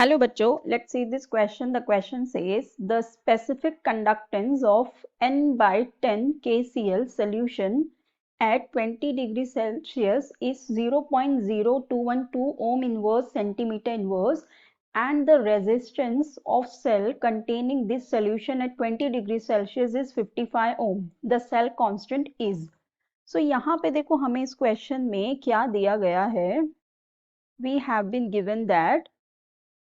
Hello बच्चों, let's see this question. The question says the specific conductance of n by 10 KCl solution at 20 degrees Celsius is 0.0212 ohm inverse centimeter inverse and the resistance of cell containing this solution at 20 degrees Celsius is 55 ohm. The cell constant is. So यहाँ पे देखो हमें इस question में क्या दिया गया है. We have been given that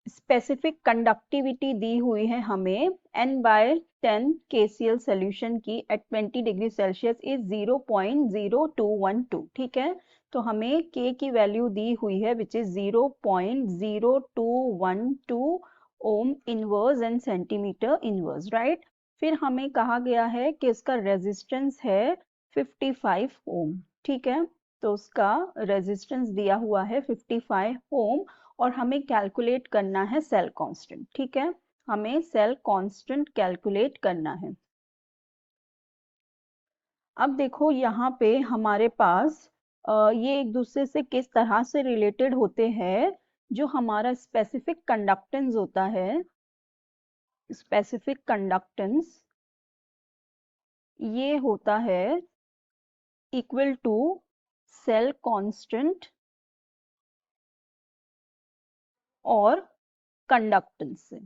specific conductivity दी हुई है हमें n/10 KCl सोल्यूशन की एट 20 डिग्री सेल्सियस इज 0.0212. ठीक है, तो हमें K की वैल्यू दी हुई है which is 0.0212 ohm inverse and centimetre inverse, right. फिर हमें कहा गया है कि इसका रेजिस्टेंस है 55 ओम. ठीक है, तो उसका रेजिस्टेंस दिया हुआ है 55 ओम और हमें कैलकुलेट करना है सेल कांस्टेंट. ठीक है, हमें सेल कांस्टेंट कैलकुलेट करना है. अब देखो यहाँ पे हमारे पास ये एक दूसरे से किस तरह से रिलेटेड होते हैं. जो हमारा स्पेसिफिक कंडक्टेंस होता है, स्पेसिफिक कंडक्टेंस ये होता है इक्वल टू सेल कांस्टेंट और कंडक्टेंस से.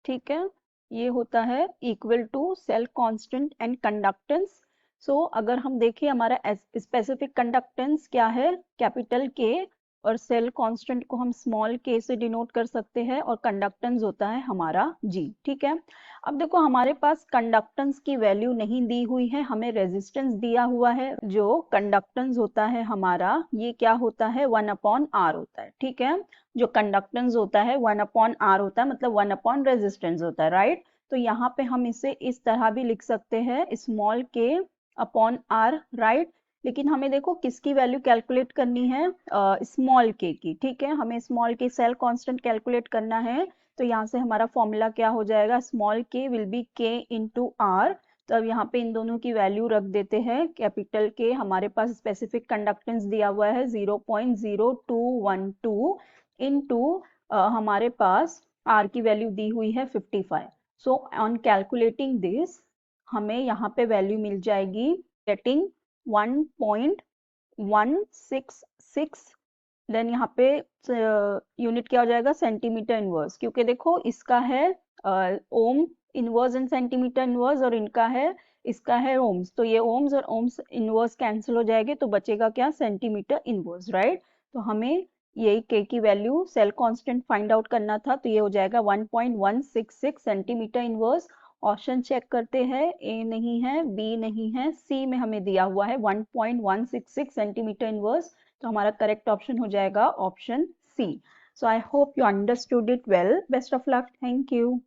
ठीक है, ये होता है equal to cell constant and conductance. So अगर हम देखें हमारा स्पेसिफिक कंडक्टेंस क्या है, कैपिटल के, और सेल कांस्टेंट को हम स्मॉल के से डिनोट कर सकते हैं और कंडक्टेंस होता है हमारा जी. ठीक है, अब देखो हमारे पास कंडक्टेंस की वैल्यू नहीं दी हुई है, हमें रेजिस्टेंस दिया हुआ है. जो कंडक्टेंस होता है हमारा ये क्या होता है 1/r होता है. ठीक है, जो कंडक्टेंस होता है 1/r होता है, मतलब 1 रेजिस्टेंस होता है, राइट. तो यहाँ पे हम इसे इस तरह भी लिख सकते हैं स्मॉल के अपॉन आर, राइट. लेकिन हमें देखो किसकी वैल्यू कैलकुलेट करनी है, स्मॉल के की. ठीक है, हमें स्मॉल के सेल कांस्टेंट कैलकुलेट करना है. तो यहाँ से हमारा फॉर्मूला क्या हो जाएगा, स्मॉल के विल बी के इंटू आर. तो अब यहाँ पे इन दोनों की वैल्यू रख देते हैं. कैपिटल के हमारे पास स्पेसिफिक कंडक्टेंस दिया हुआ है 0.0212 इनटू हमारे पास आर की वैल्यू दी हुई है 55. सो ऑन कैलकुलेटिंग दिस हमें यहाँ पे वैल्यू मिल जाएगी गेटिंग 1.166. देन यहाँ पे यूनिट क्या हो जाएगा, सेंटीमीटर इनवर्स, क्योंकि देखो इसका है ohm inverse and centimetre inverse और इनका है इसका है ओम्स. तो ये ओम्स और ओम्स इनवर्स कैंसिल हो जाएंगे तो बचेगा क्या, सेंटीमीटर इनवर्स, राइट. तो हमें यही के की value cell constant find out करना था. तो ये हो जाएगा 1.166 सेंटीमीटर इनवर्स. ऑप्शन चेक करते हैं, ए नहीं है, बी नहीं है, सी में हमें दिया हुआ है 1.166 सेंटीमीटर इनवर्स. तो हमारा करेक्ट ऑप्शन हो जाएगा option C. So I hope you understood it well. Best of luck. Thank you.